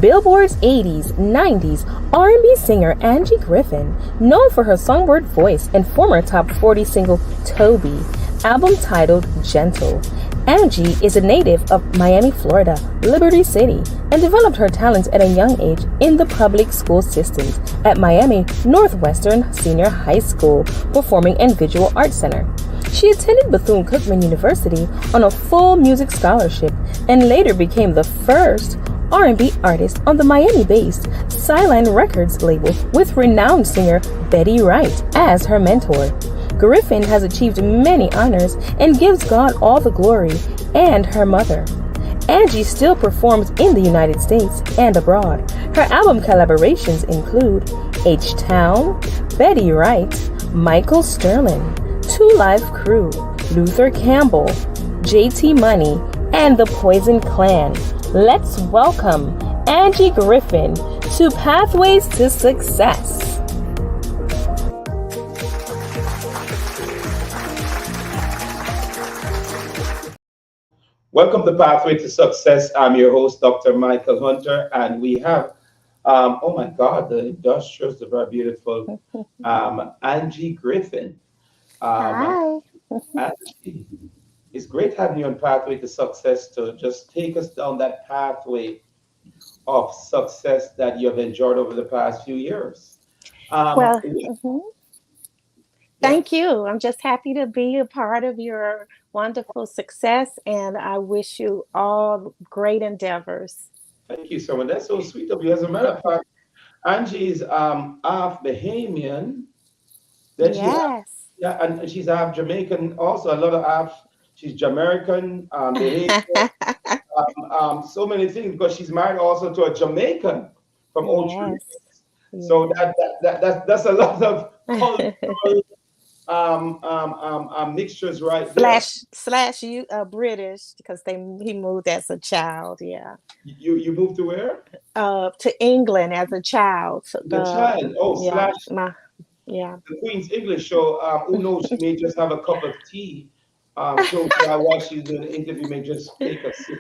Billboard's 80s, 90s R&B singer Angee Griffin, known for her songbird voice and former top 40 single Toby, album titled Gentle. Angee is a native of Miami, Florida, Liberty City, and developed her talents at a young age in the public school systems at Miami Northwestern Senior High School, Performing and Visual Arts Center. She attended Bethune-Cookman University on a full music scholarship and later became the first R&B artist on the Miami-based Skyline Records label with renowned singer Betty Wright as her mentor. Griffin has achieved many honors and gives God all the glory and her mother. Angee still performs in the United States and abroad. Her album collaborations include H-Town, Betty Wright, Michael Sterling, Two Live Crew, Luther Campbell, JT Money, and the Poison Clan. Let's welcome Angee Griffin to Pathways to Success. Welcome to Pathway to Success. I'm your host, Dr. Michael Hunter, and we have, oh my God, the industrials, the very beautiful Angee Griffin. Hi. Angee, it's great having you on Pathway to Success to just take us down that pathway of success that you have enjoyed over the past few years. Well, Yeah. thank you. I'm just happy to be a part of your wonderful success, and I wish you all great endeavors. Thank you so much. That's so sweet of you. As a matter of fact, Angie's half Bahamian. Then she has, Yes. yeah, and she's half Jamaican also. A lot of half. She's Jamaican, Bahamian, so many things because she's married also to a Jamaican from Old Trinidad. Yes. So Yes. that's a lot of cultural mixtures right there. Slash you British because he moved as a child. Yeah. You moved to where? To England as a child. The child. Oh, Yeah. slash Yeah. the Queen's English show. Who knows? She may just have a cup of tea. So while she's doing the interview, may just take a sip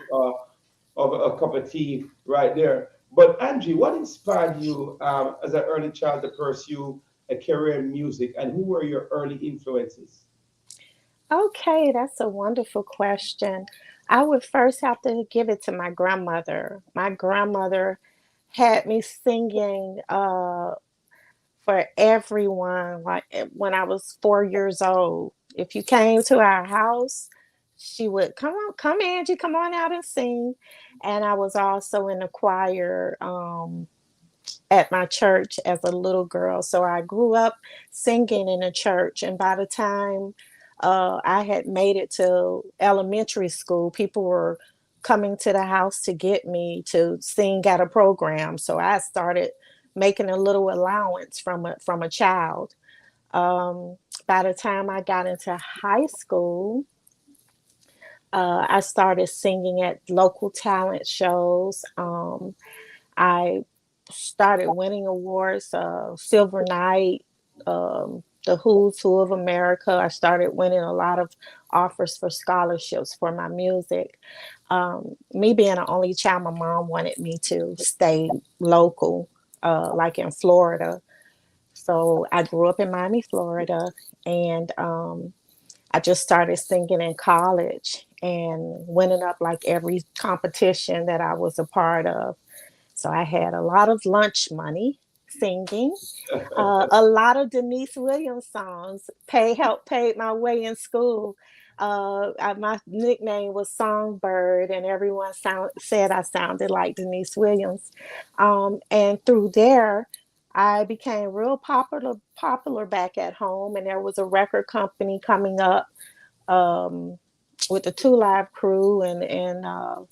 of a cup of tea right there. But Angee, what inspired you as an early child to pursue a career in music, and who were your early influences? Okay, that's a wonderful question. I would first have to give it to my grandmother. My grandmother had me singing for everyone like when I was 4 years old. If you came to our house, she would come on, come Angie, come on out and sing. And I was also in the choir at my church as a little girl. So I grew up singing in a church. And by the time I had made it to elementary school, people were coming to the house to get me to sing at a program. So I started making a little allowance from a child. By the time I got into high school, I started singing at local talent shows. I started winning awards, Silver Knight, the Who's Who of America. I started winning a lot of offers for scholarships for my music. Me being an only child, my mom wanted me to stay local, like in Florida. So I grew up in Miami, Florida, and I just started singing in college and winning up like every competition that I was a part of. So I had a lot of lunch money singing, a lot of Denise Williams songs. Helped paid my way in school. My nickname was Songbird, and everyone said I sounded like Denise Williams. And through there, I became real popular back at home, and there was a record company coming up with the Two Live Crew, and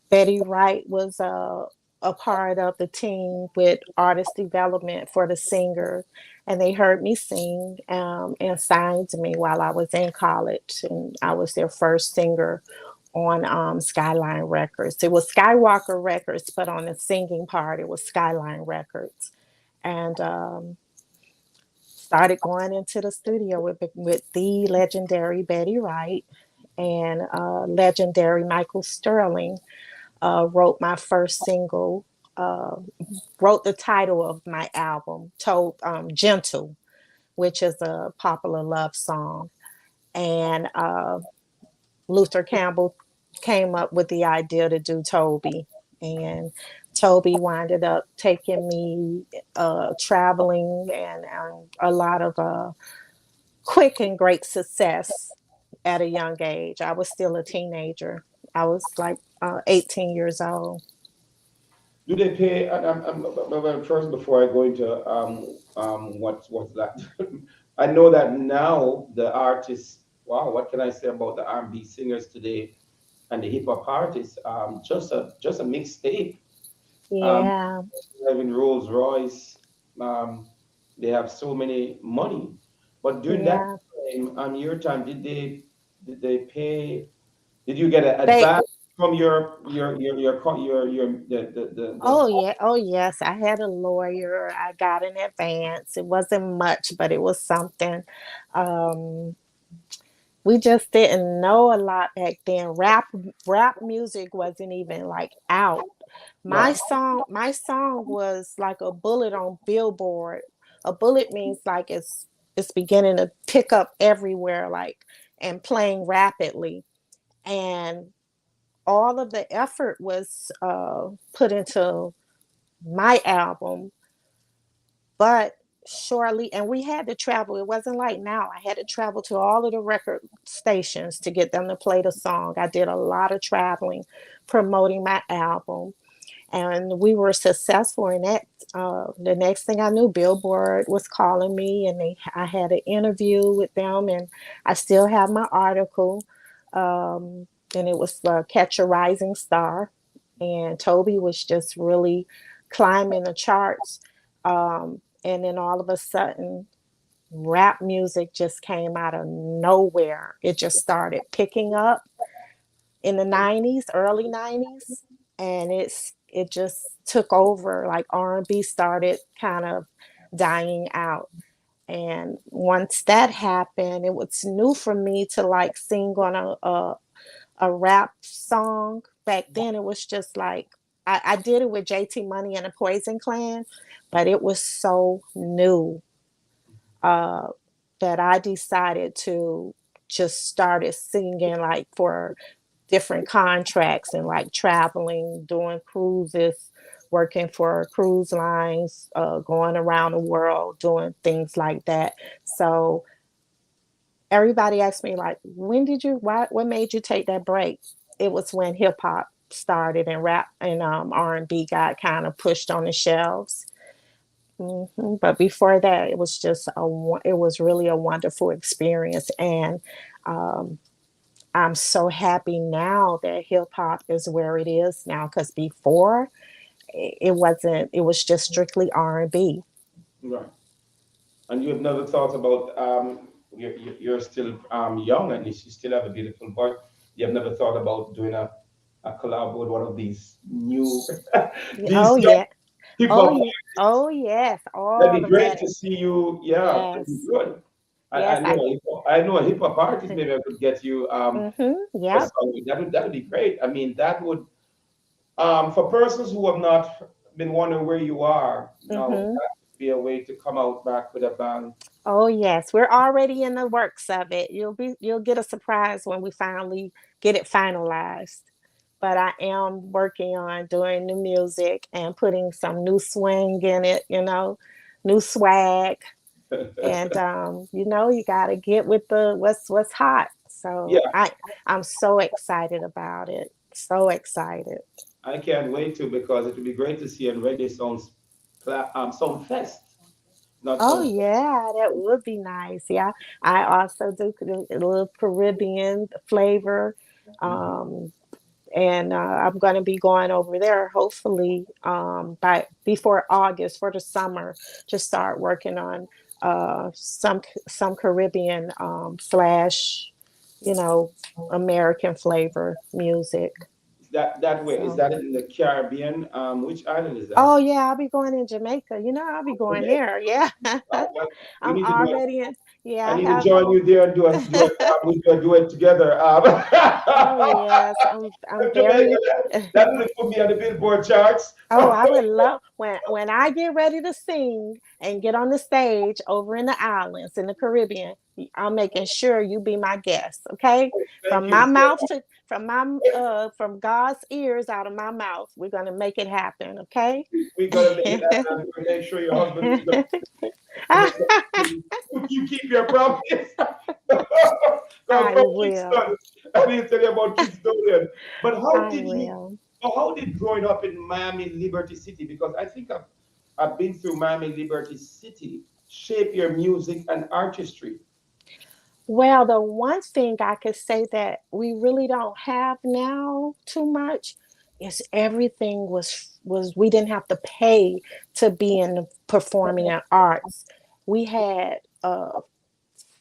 Betty Wright was a part of the team with artist development for the singer, and they heard me sing and signed me while I was in college, and I was their first singer on Skyline Records. It was Skywalker Records, but on the singing part, it was Skyline Records. And started going into the studio with the legendary Betty Wright and legendary Michael Sterling. Wrote my first single uh, wrote the title of my album, told Gentle, which is a popular love song. And Luther Campbell came up with the idea to do Toby. And Toby winded up taking me traveling and a lot of quick and great success at a young age. I was still a teenager. I was like 18 years old. Do they pay? First, before I go into what's that? I know that now the artists. Wow, what can I say about the R&B singers today and the hip hop artists? Just a mixtape. Um, Yeah, Having Rolls Royce. Um, they have so many money. But during that yeah. time, your time, did they pay? Did you get an They advance from your the Oh yeah, oh yes. I had a lawyer. I got an advance. It wasn't much, but it was something. Um, we just didn't know a lot back then. Rap music wasn't even like out. right? My song was like a bullet on Billboard. A bullet means like it's beginning to pick up everywhere, like, and playing rapidly. And all of the effort was put into my album, but shortly, and we had to travel. It wasn't like now. I had to travel to all of the record stations to get them to play the song. I did a lot of traveling promoting my album, and we were successful in that. The next thing I knew, Billboard was calling me, and I had an interview with them, and I still have my article. And it was Catch a Rising Star, and Toby was just really climbing the charts. And then all of a sudden, rap music just came out of nowhere. It just started picking up in the 90s, early 90s, and it just took over. Like R&B started kind of dying out. And once that happened, it was new for me to like sing on a rap song. Back then, it was just like I did it with JT Money and the Poison Clan, but it was so new uh, that I decided to just started singing like for different contracts and like traveling, doing cruises, working for cruise lines, going around the world, doing things like that. So everybody asked me like, what made you take that break? It was when hip hop started and rap and R&B got kind of pushed on the shelves. But before that, it was it was really a wonderful experience. And um, I'm so happy now that hip hop is where it is now, because before it wasn't, it was just strictly R&B. Right. And you have never thought about you're still young and you still have a beautiful voice. You have never thought about doing a collab with one of these new these Oh young yeah. hip Oh hop. yeah. Oh yes. That'd All be of great that. to see you. Yeah, that'd be Yes. good. I Yes. know I know a hip hop artist. Maybe I could get you a Yep. song. That would be great. I mean, that would for persons who have not been wondering where you are, hmm that would be a way to come out back with a bang. Oh yes, we're already in the works of it. You'll get a surprise when we finally get it finalized. But I am working on doing the music and putting some new swing in it, new swag. And you got to get with the what's hot. So Yeah, I'm so excited about it. So excited. I can't wait to because it would be great to see on Reggae Sounds Sound Fest, not Oh Sound. yeah, that would be nice. Yeah, I also do a little Caribbean flavor, Mhm. um, and I'm going to be going over there hopefully by before August for the summer to start working on some Caribbean slash, you know, American flavor music. That way is So. that in the Caribbean? Which island is that? Oh yeah, I'll be going in Jamaica. I'll be going Okay. there. Yeah. Well, we I'm need to do already in. Yeah, I I need to have. join you there and we do it together. Oh yes, I'm Jamaica, very. that will put me on the Billboard charts. Oh, I would love when I get ready to sing and get on the stage over in the islands in the Caribbean. I'm making sure you be my guest, okay? Thank you. From God's ears out of my mouth, we're gonna make it happen, okay? We're gonna make it happen. We're gonna make sure your husband is gonna you keep your promise. Because I from will. Kingston, I need to tell you about Kingstonian. But I will. how did growing up in Miami Liberty City, because I think I've been through Miami Liberty City, shape your music and artistry? Well, the one thing I could say that we really don't have now too much is everything was we didn't have to pay to be in the performing and arts. We had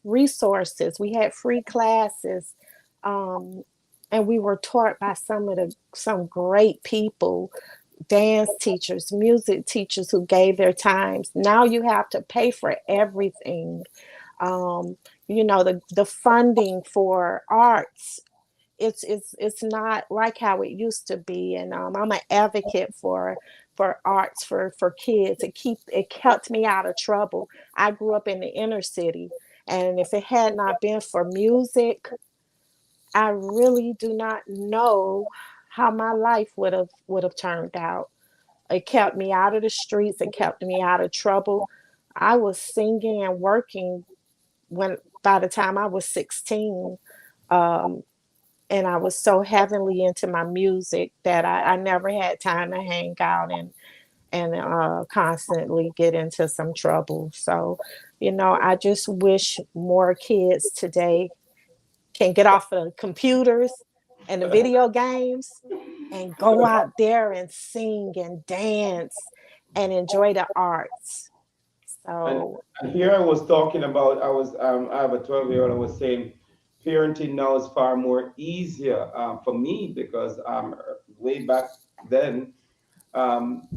resources, we had free classes, um, and we were taught by some great people, dance teachers, music teachers who gave their times. Now you have to pay for everything. um, the funding for arts, it's not like how it used to be. And I'm an advocate for arts for kids. It kept me out of trouble. I grew up in the inner city, and if it had not been for music, I really do not know how my life would have turned out. It kept me out of the streets. It kept me out of trouble. I was singing and working when by the time I was 16. Um, and I was so heavily into my music that I never had time to hang out and constantly get into some trouble. So, I just wish more kids today can get off of the computers and the video games and go out there and sing and dance and enjoy the arts. And, So, and here I was talking about, I have a 12-year-old. I was saying parenting now is far more easier for me because way back then, um,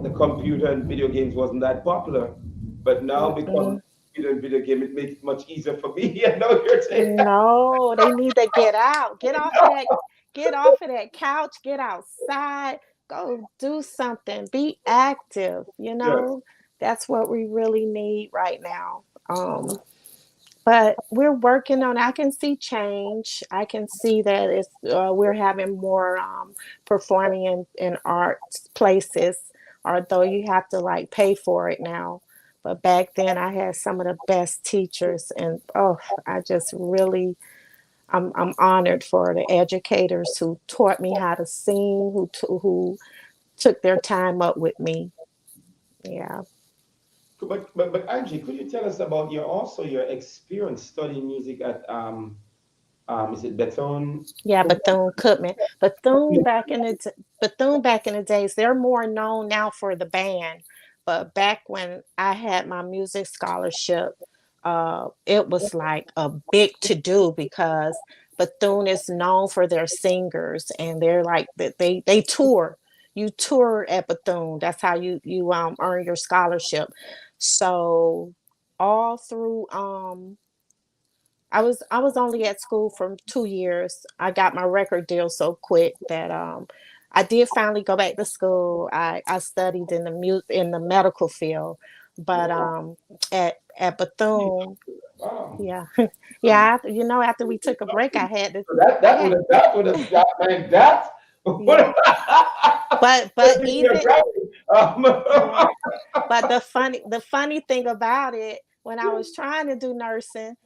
the computer and video games wasn't that popular. But now because of mm-mm. computer and video game, it makes it much easier for me. I know you're saying. No, they need to get out. Get off of that couch, get outside, go do something, be active, you Yes. know? That's what we really need right now. But we're working on. I can see change. I can see that we're having more performing in art places, although you have to like pay for it now. But back then, I had some of the best teachers, and oh, I just really, I'm honored for the educators who taught me how to sing, who took their time up with me. Yeah. But Angie, could you tell us about your experience studying music at is it Bethune Yeah, Cookman? Bethune Cookman. Bethune back in the days, they're more known now for the band. But back when I had my music scholarship, it was like a big to do because Bethune is known for their singers, and they're like they tour. You tour at Bethune. That's how you earn your scholarship. So all through I was only at school for 2 years. I got my record deal so quick that I did finally go back to school. I studied in the medical field, but at Bethune, Wow. yeah, yeah. After we took a break, I had to. So I had that would have that man that would yeah, but have been your even bragging. yeah, but the funny thing about it, when I was trying to do nursing,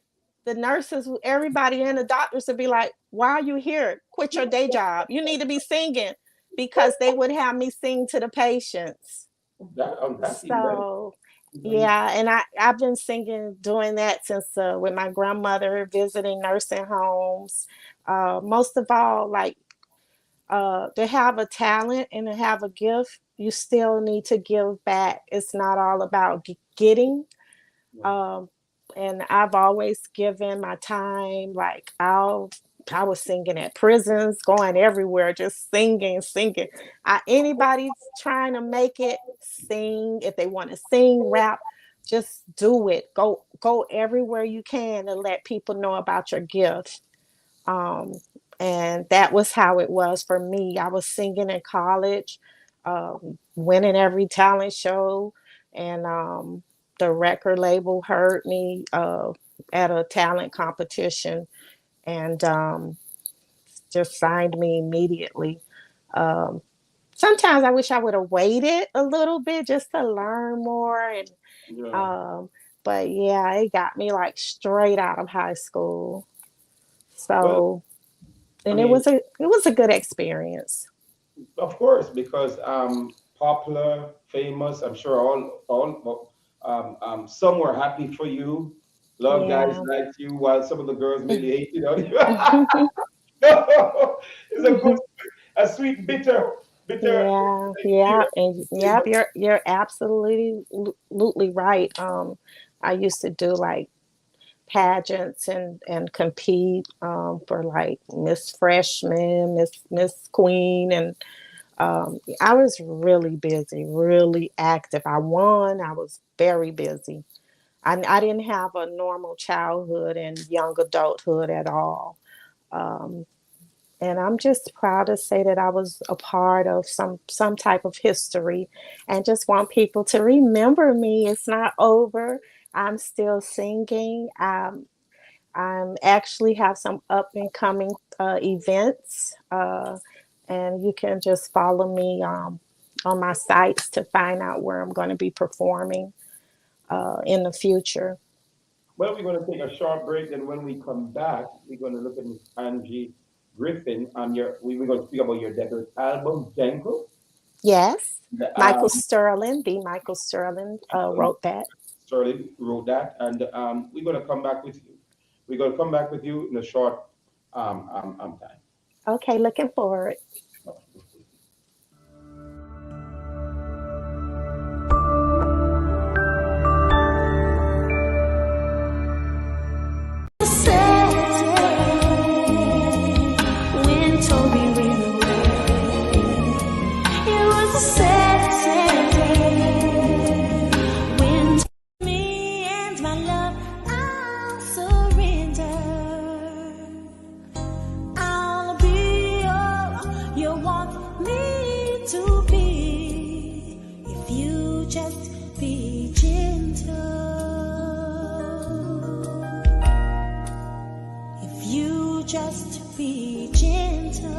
the nurses, everybody and the doctors would be like, "Why are you here? Quit your day job. You need to be singing," because they would have me sing to the patients. That's So, even yeah, and I've been singing, doing that since with my grandmother, visiting nursing homes. Most of all, like to have a talent and to have a gift, you still need to give back. It's not all about getting. Um, and I've always given my time. Like I was singing at prisons, going everywhere, just singing, singing. Anybody's trying to make it, sing. If they want to sing, rap, just do it. go everywhere you can to let people know about your gift. Um, and that was how it was for me. I was singing in college, winning every talent show, and the record label heard me at a talent competition and just signed me immediately. Um, Sometimes I wish I would have waited a little bit just to learn more and Yeah. um, but yeah, it got me like straight out of high school. Well, So, I and mean, it was a good experience. of course, because popular, famous. I'm sure all some were happy for you. A lot of guys Yeah. liked you, while some of the girls maybe hated on you. It's a good, a sweet, bitter. Yeah, yeah, Experience. and Yeah, yep, you're absolutely right. I used to do like pageants and compete for like Miss Freshman, Miss Queen, and I was really busy, really active. I won. I was very busy. I didn't have a normal childhood and young adulthood at all. Um, and I'm just proud to say that I was a part of some type of history, and just want people to remember me. It's not over. I'm still singing. I'm actually have some up and coming events, and you can just follow me on my sites to find out where I'm going to be performing in the future. well, we're going to take a short break, and when we come back, we're going to look at Miss Angee Griffin on we're going to speak about your debut album, Jangle. Yes, The, Michael Sterling, the Michael Sterling wrote that. Sterling wrote that, and we're going to come back with you. We're going to come back with you in a short time. Okay, looking forward. Just be gentle.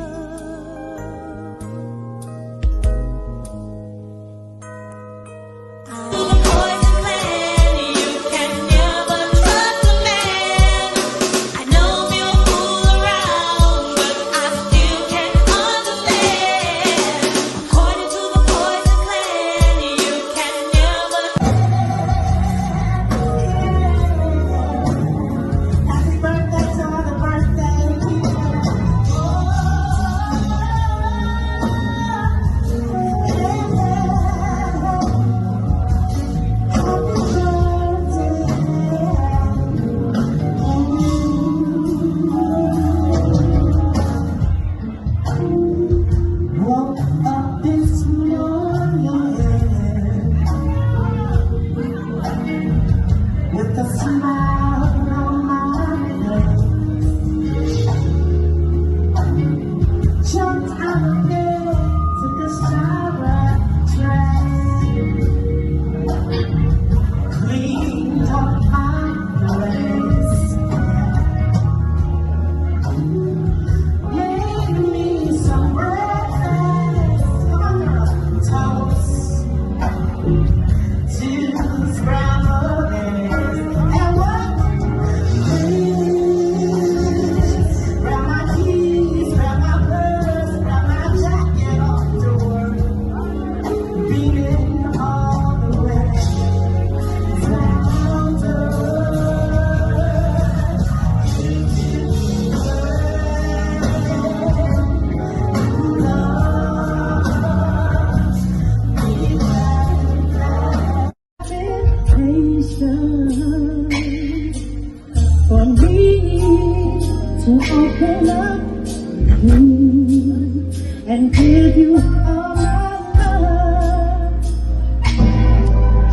and give you all my love.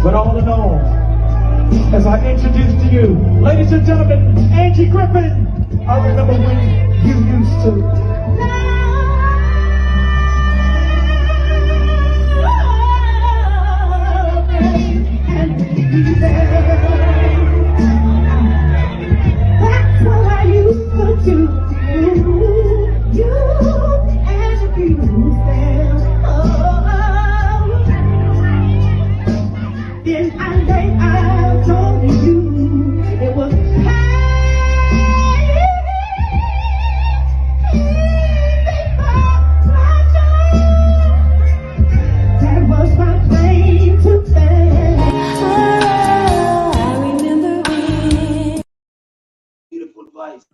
But all in all, as I introduce to you, ladies and gentlemen, Angee Griffin. I remember when you used to. And be there. That's what I used to do. You and abuse them. Then I lay eyes on you. It was that was my claim to fame. I remember when. Beautiful voice.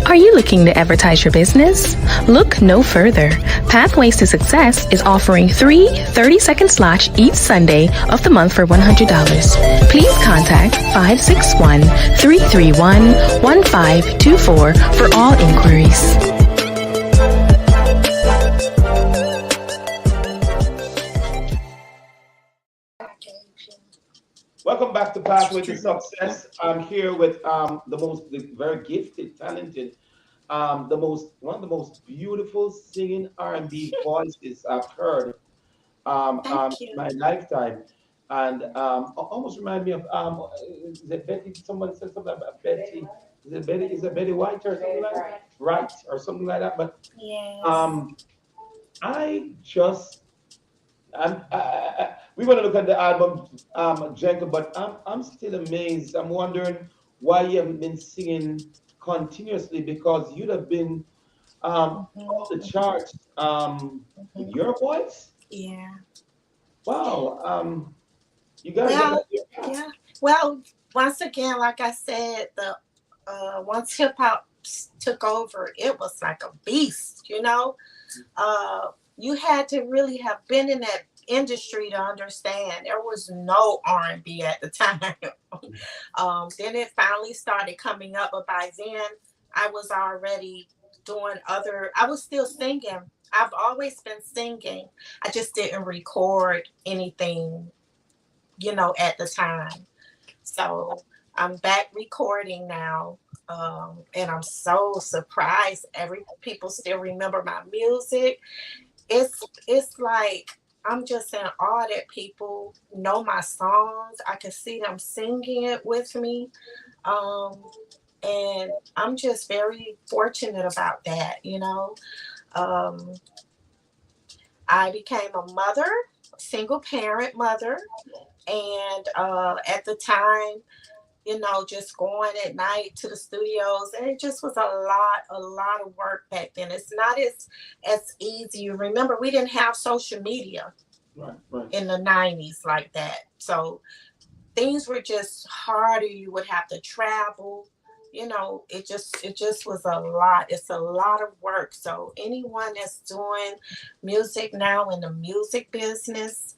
Are you looking to advertise your business? Look no further. Pathways to Success is offering 3 30-second slots each Sunday of the month for $100. Please contact 561-331-1524 for all inquiries. Welcome back to Pathway to Success. I'm here with the very gifted, talented, one of the most beautiful singing R&B voices I've heard in my lifetime, and almost remind me of is it Betty? Someone said something about Betty. Is it Betty? Is it Betty White or something like that? Right or something like that? But Yes. I just we're going to look at the album, Gentle, but I'm still amazed. I'm wondering why you haven't been singing continuously, because you'd have been off the charts with your voice. Yeah. Wow. You got to get Well, back to your path. yeah. Well, once again, like I said, the once hip hop took over, it was like a beast. You had to really have been in that industry to understand. There was no R&B at the time. Then it finally started coming up, but by then I was already doing I was still singing. I've always been singing. I just didn't record anything, at the time. So I'm back recording now. And I'm so surprised people still remember my music. It's like I'm just in awe that people know my songs. I can see them singing it with me. And I'm just very fortunate about that. I became a mother, single parent mother. And at the time, just going at night to the studios, and it just was a lot of work back then. It's not as easy. You remember, we didn't have social media Right. in the 90s like that. So things were just harder. You would have to travel. It just was a lot. It's a lot of work. So anyone that's doing music now in the music business,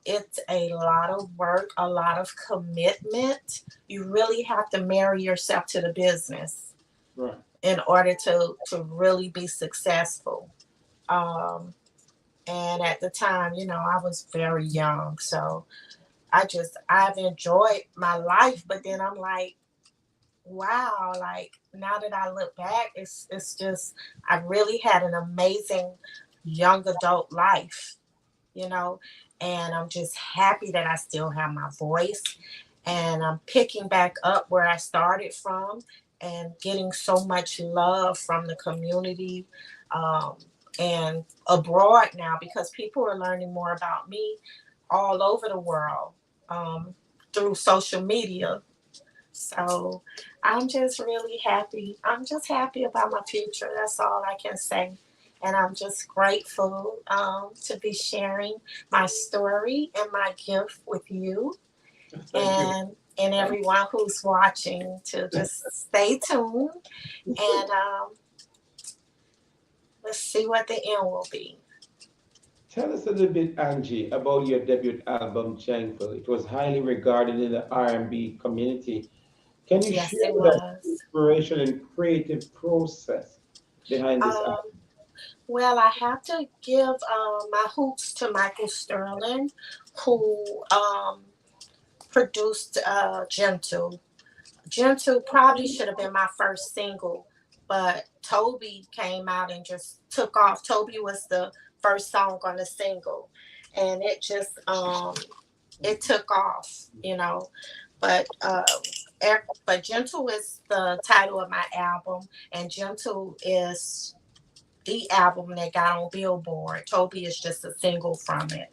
it's a lot of work, a lot of commitment. You really have to marry yourself to the business, Right. in order to really be successful. And at the time, I was very young, so I've enjoyed my life, but then I'm like, wow, like now that I look back, it's just, I really had an amazing young adult life, you know, and I'm just happy that I still have my voice, and I'm picking back up where I started from and getting so much love from the community, and abroad now, because people are learning more about me all over the world, through social media. So I'm just really happy. I'm just happy about my future. That's all I can say. and I'm just grateful to be sharing my story and my gift with you Thank you. and everyone who's watching to just stay tuned and let's see what the end will be. Tell us a little bit, Angie, about your debut album, Thankful. It was highly regarded in the R&B community. Can you Yes, share it with us the was. inspiration and creative process behind this album? Um, well, I have to give my hoops to Michael Sterling, who produced Gentle. Gentle probably should have been my first single, but Toby came out and just took off. Toby was the first song on the single, and it took off, you know. But but Gentle is the title of my album, and Gentle is the album that got on Billboard. Toby is just a single from it.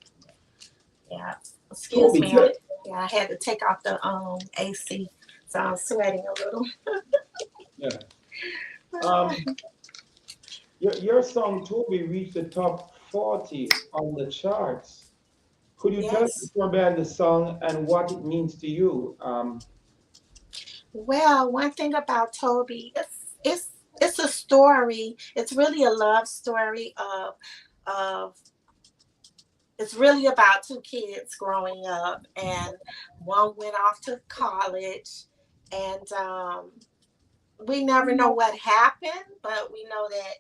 Yeah. Excuse Toby, me. Yeah, I had to take off the AC, so I'm sweating a little. yeah. Um, your song Toby reached the top 40 on the charts. Could you tell us Yes. more about the song and what it means to you? Well, one thing about Toby, it's a story. It's really a love story of it's really about two kids growing up, and one went off to college, and we never know what happened, but we know that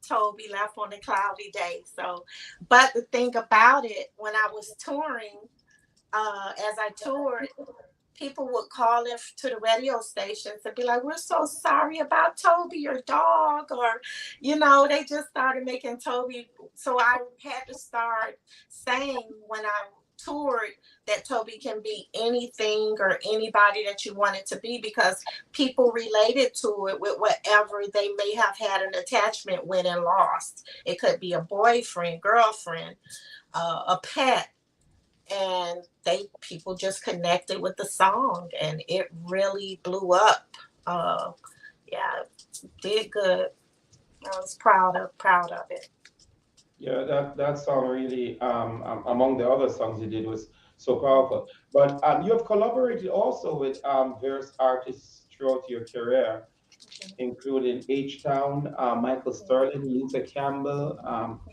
Toby left on a cloudy day. So, but the thing about it, when I was touring, as I toured, people would call in to the radio stations and be like, "We're so sorry about Toby, your dog," or, they just started making Toby. So I had to start saying when I toured that Toby can be anything or anybody that you want it to be, because people related to it with whatever they may have had an attachment with and lost. It could be a boyfriend, girlfriend, a pet, and people just connected with the song, and it really blew up. uh yeah, did good. I was proud of it. Yeah, that song really, among the other songs you did, was so powerful. But you have collaborated also with various artists throughout your career, including H Town, Michael Sterling, Lisa Campbell.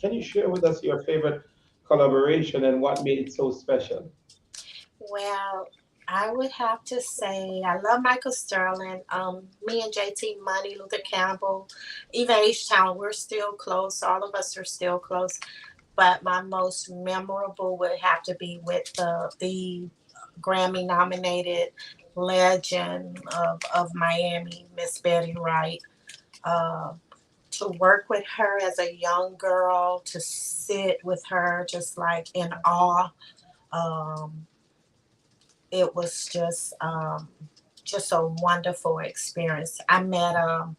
Can you share with us your favorite collaboration and what made it so special? Well, I would have to say I love Michael Sterling. Me and JT Money, Luther Campbell, even H Town, we're still close. All of us are still close. But my most memorable would have to be with the Grammy nominated legend of Miami, Miss Betty Wright. Uh, to work with her as a young girl, to sit with her just like in awe. Um, it was just a wonderful experience. I met um,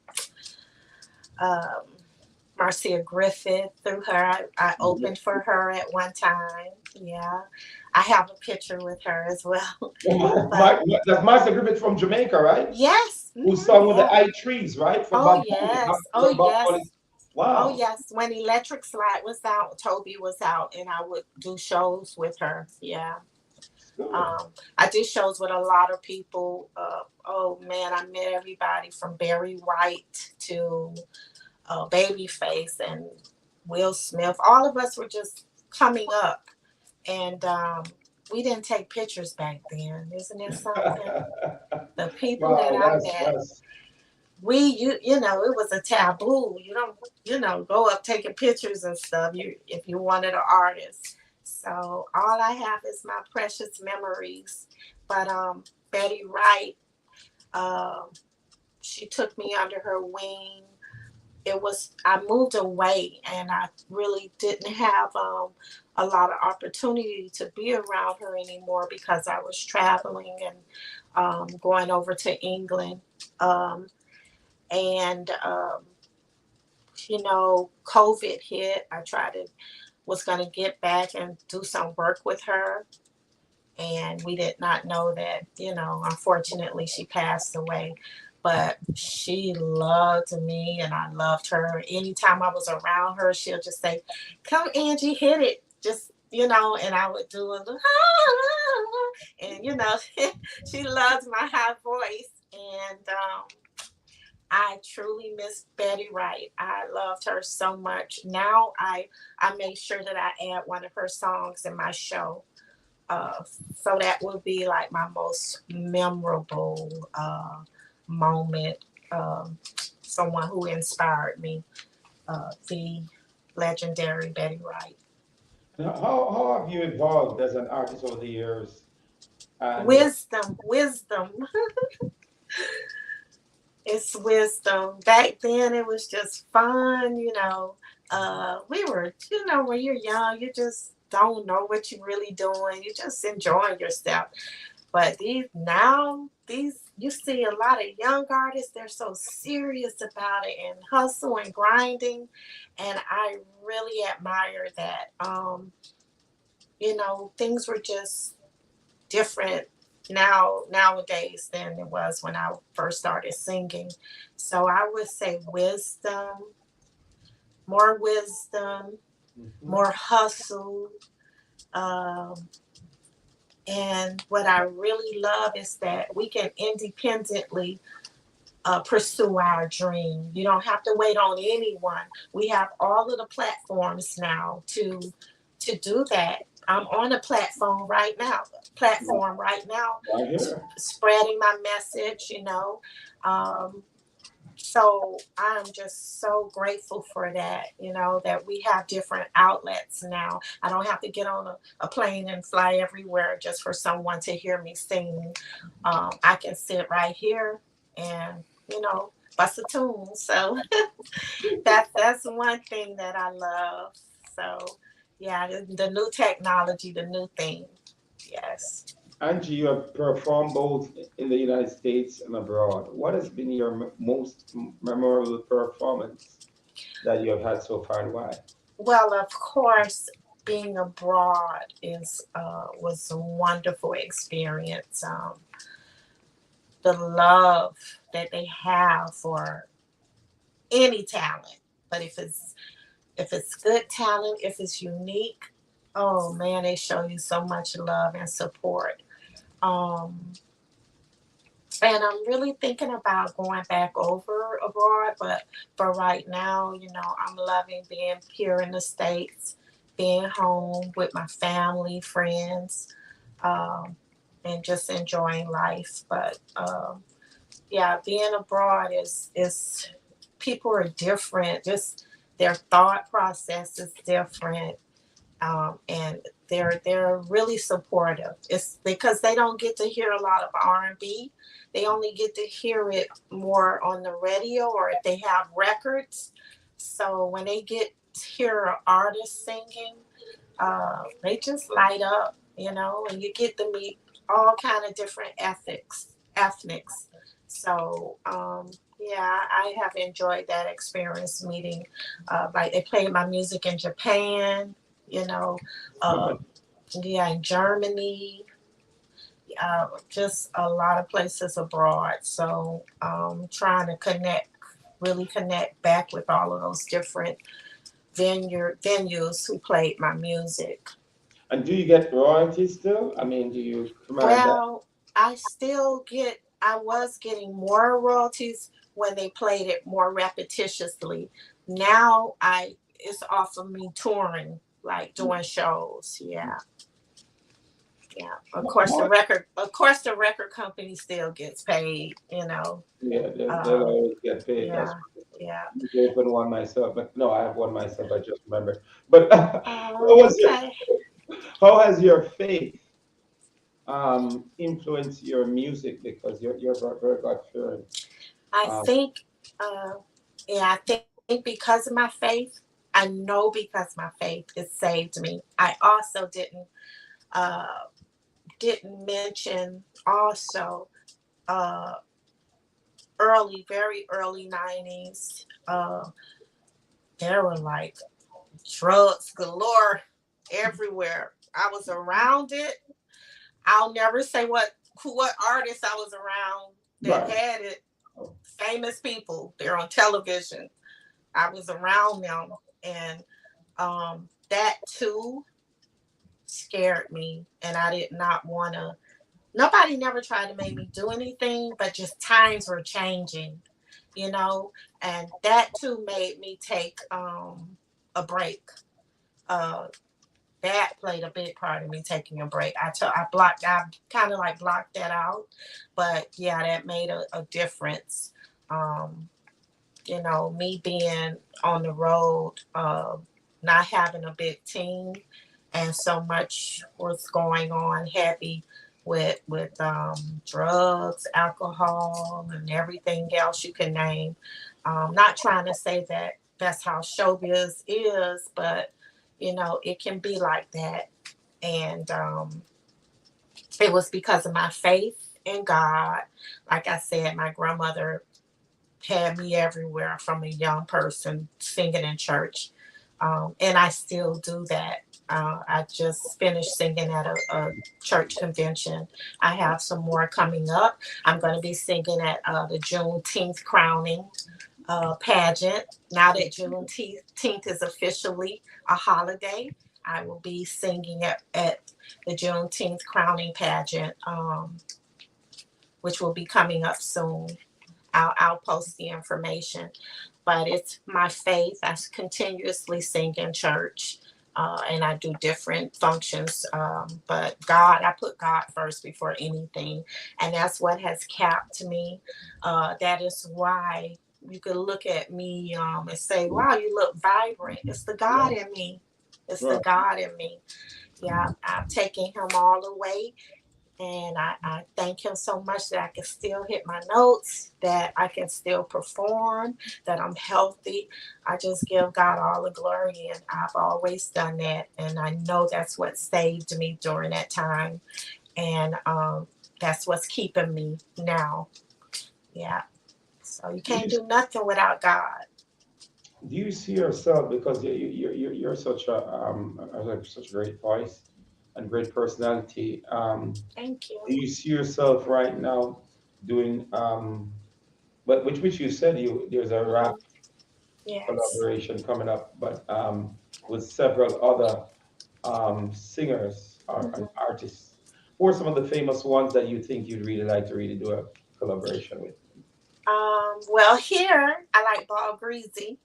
Marcia Griffith through her. I opened for her at one time. Yeah, I have a picture with her as well. But That's Master Griffith from Jamaica, right? yes, Who sung with the yeah. I Trees, right? For Oh Bob Marley. yes, oh From Bob yes, Marley. oh Wow. yes. When Electric Slide was out, Toby was out, and I would do shows with her. Yeah. Good. I did shows with a lot of people. Oh man, I met everybody from Barry White to Babyface and Will Smith. All of us were just coming up, and we didn't take pictures back then. Isn't it something? The people that Wow, I met, that's it was a taboo. You don't go up taking pictures and stuff. You if you wanted an artist. So all I have is my precious memories. But Betty Wright, um, she took me under her wing. I moved away, and I really didn't have a lot of opportunity to be around her anymore because I was traveling and going over to England. Um, and COVID hit. Was going to get back and do some work with her, and we did not know that, unfortunately she passed away. but she loved me and I loved her. Anytime I was around her, she'll just say, "Come, Angie, hit it." Just, and I would do a little, and she loves my high voice. And I truly miss Betty Wright. I loved her so much. Now I make sure that I add one of her songs in my show. So that would be like my most memorable moment. Someone who inspired me, the legendary Betty Wright. Now, how have you evolved as an artist over the years? And Wisdom, wisdom. It's wisdom. Back then, it was just fun. We were, when you're young, you just don't know what you're really doing. You just enjoying yourself. But these you see a lot of young artists, they're so serious about it and hustle and grinding. And I really admire that. Things were just different nowadays than it was when I first started singing. So I would say wisdom, Mhm. more hustle. Um, and what I really love is that we can independently pursue our dream. You don't have to wait on anyone. We have all of the platforms now to do that. I'm on a platform right now, Right here. spreading my message. Um, so I'm just so grateful for that, that we have different outlets now. I don't have to get on a plane and fly everywhere just for someone to hear me sing. I can sit right here and, bust a tune. So that's one thing that I love. So yeah, the new technology, the new thing. Yes. Angie, you have performed both in the United States and abroad. What has been your most memorable performance that you have had so far, and why? Well, of course, being abroad is was a wonderful experience. The love that they have for any talent, but if it's good talent, if it's unique, oh man, they show you so much love and support. Um, and I'm really thinking about going back over abroad, but for right now, I'm loving being here in the States, being home with my family, friends, um, and just enjoying life. But yeah, being abroad is people are different. Just their thought process is different, and they're really supportive. It's because they don't get to hear a lot of R&B. They only get to hear it more on the radio or if they have records. So when they get to hear an artist singing, they just light up, and you get to meet all kind of different ethnics. So yeah, I have enjoyed that experience meeting. Like they played my music in Japan, you know, uh, yeah, in Germany, just a lot of places abroad. So trying to really connect back with all of those different venues who played my music. And do you get royalties still? I mean, do you command that? Well, I was getting more royalties when they played it more repetitiously. Now it's off of me touring, like doing shows. Yeah. Yeah. Of course the record company still gets paid. Yeah, they'll Um, always get paid. That's yeah. Yeah. I to open one myself, but no, I have one myself. I just remember. But Oh, okay. how has your faith influenced your music? Because you're very God fearing. I Um, think, uh, yeah, I think because of my faith, I know because my faith it saved me. I also uh, didn't mention also uh, very early 90s. There were like drugs galore everywhere. I was around it. I'll never say what artist I was around that right. had it, famous people. They're on television. I was around them, and that too scared me, and I did not want to. Nobody never tried to make me do anything, but just times were changing, you know, and that too made me take a break. Uh, that played a big part of me taking a break. I kind of like blocked that out, but yeah, that made a difference. Um, me being on the road, not having a big team, and so much was going on heavy with drugs, alcohol, and everything else you can name. Not trying to say that that's how showbiz is, but it can be like that. And it was because of my faith in God. Like I said, my grandmother had me everywhere from a young person singing in church. And I still do that. I just finished singing at a church convention. I have some more coming up. I'm going to be singing at the Juneteenth crowning pageant. Now that Juneteenth is officially a holiday, I will be singing at the Juneteenth crowning pageant, which will be coming up soon. I'll post the information, but it's my faith. I continuously sing in church, and I do different functions. But I put God first before anything, and that's what has kept me. That is why you could look at me and say, "Wow, you look vibrant." It's the God in me. It's the God in me. Yeah, I'm taking Him all the way. And I thank Him so much that I can still hit my notes, that I can still perform, that I'm healthy. I just give God all the glory, and I've always done that. And I know that's what saved me during that time. And that's what's keeping me now. Yeah. So you can't do nothing without God. Do you see yourself, because you're such a great voice and great personality? Thank you. Do you see yourself right now doing but which you said there's a rap Yes. collaboration coming up, but with several other singers and Mhm. artists. Who are some of the famous ones that you think you'd really like to really do a collaboration with? Well, here I like Ball Greasy.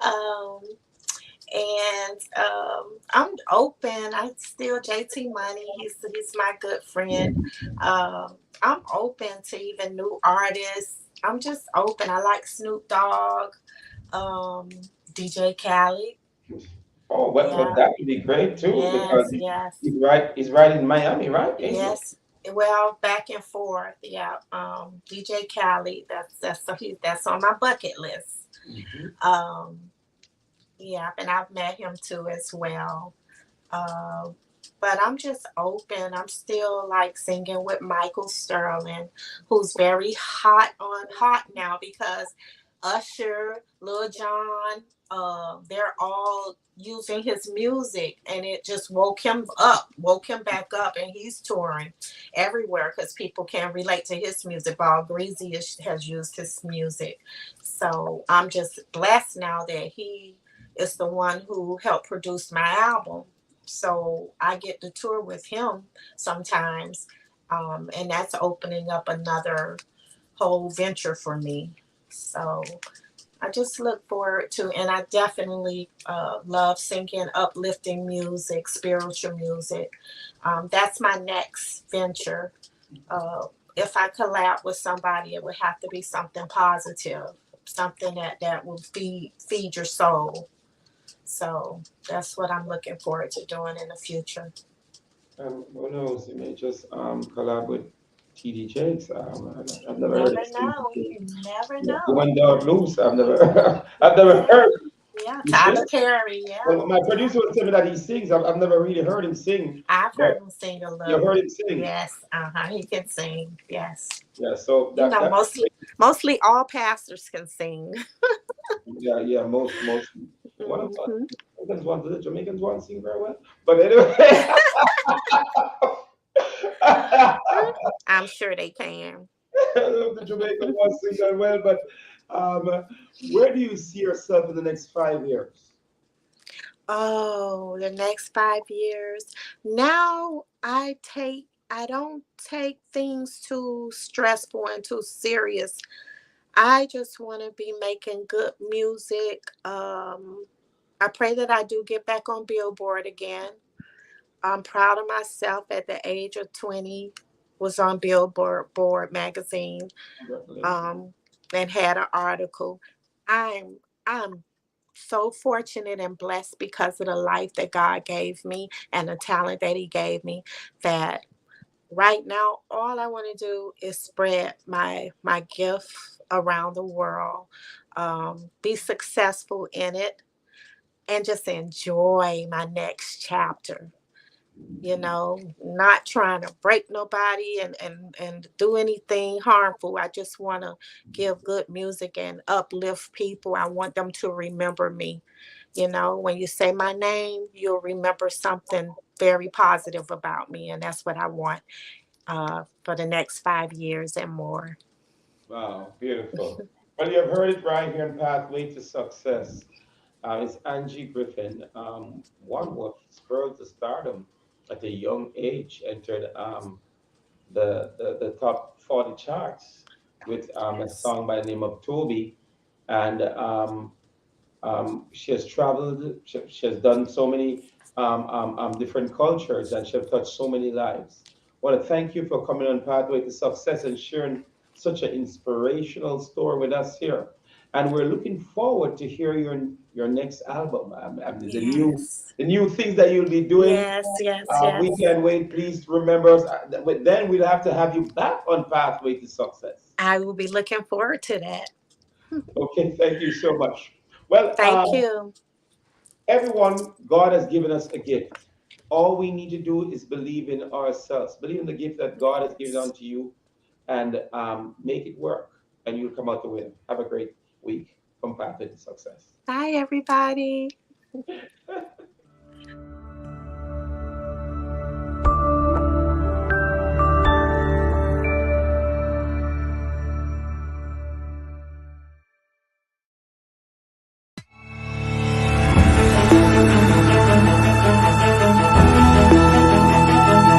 um, and I'm open. I still JT Money. He's my good friend. I'm open to even new artists. I'm just open. I like Snoop Dogg, um, DJ Khaled. Oh, well, Yeah. that would be great too, because Yes. Yes. he's right in Miami, right? Ain't he? Yes. Well, back and forth. Yeah. DJ Khaled. That's on my bucket list. Mhm. Um, yeah, and I've met him too as well. Uh, but I'm just open. I'm still like singing with Michael Sterling, who's very hot now because Usher, Lil Jon, they're all using his music, and it just woke him back up, and he's touring everywhere because people can relate to his music. Ball Greasy has used his music, so I'm just blessed now that he is the one who helped produce my album. So I get to tour with him sometimes, and that's opening up another whole venture for me. So I just look forward to, and I definitely love singing uplifting music, spiritual music. That's my next venture. Uh, if I collab with somebody, it would have to be something positive, something that will feed your soul. So that's what I'm looking forward to doing in the future. Who knows? You may just collab with TD Jakes. I've You never heard him never sing know. before. You never Yeah, know. Woman Dog Loose. I've never I've never Yeah, heard. yeah. You should. Tyler Perry. Yeah, Well, my yeah. producer would tell me that he sings. I've never really heard him sing, I've but heard him sing a you little. heard him sing. Yes. He can sing. Yes. Yeah, so You know, that mostly all pastors can sing. yeah, most one of Hmm. The Jamaicans want to sing very well. But anyway, I'm sure they can. The Jamaican was sing that well, but where do you see yourself in the next 5 years? Oh, the next 5 years. Now I don't take things too stressful and too serious. I just want to be making good music. I pray that I do get back on Billboard again. I'm proud of myself at the age of 20, was on Billboard magazine, Congratulations. um, and had an article. I'm so fortunate and blessed because of the life that God gave me and the talent that He gave me, that right now all I want to do is spread my gift around the world, be successful in it, and just enjoy my next chapter. Not trying to break nobody and do anything harmful. I just want to give good music and uplift people. I want them to remember me. When you say my name, you'll remember something very positive about me. And that's what I want for the next 5 years and more. Wow, beautiful. Well, you have heard it right here in Pathway to Success. It's Angie Griffin, one who spurred to stardom at a young age, entered the top 40 charts with a Yes. song by the name of Toby. And she has traveled, she has done so many different cultures, and she has touched so many lives. I want to thank you for coming on Pathway to Success and sharing such an inspirational story with us here. And we're looking forward to hear your next album. Yes. The new things that you'll be doing. Yes. Yes. Yes. We can wait. Please remember us. Then we'll have to have you back on Pathway to Success. I will be looking forward to that. Okay, thank you so much. Well, Thank you. everyone, God has given us a gift. All we need to do is believe in ourselves, believe in the gift that God has given unto you, and make it work, and you'll come out the winner. Have a great week from Pathway to Success. Bye, everybody.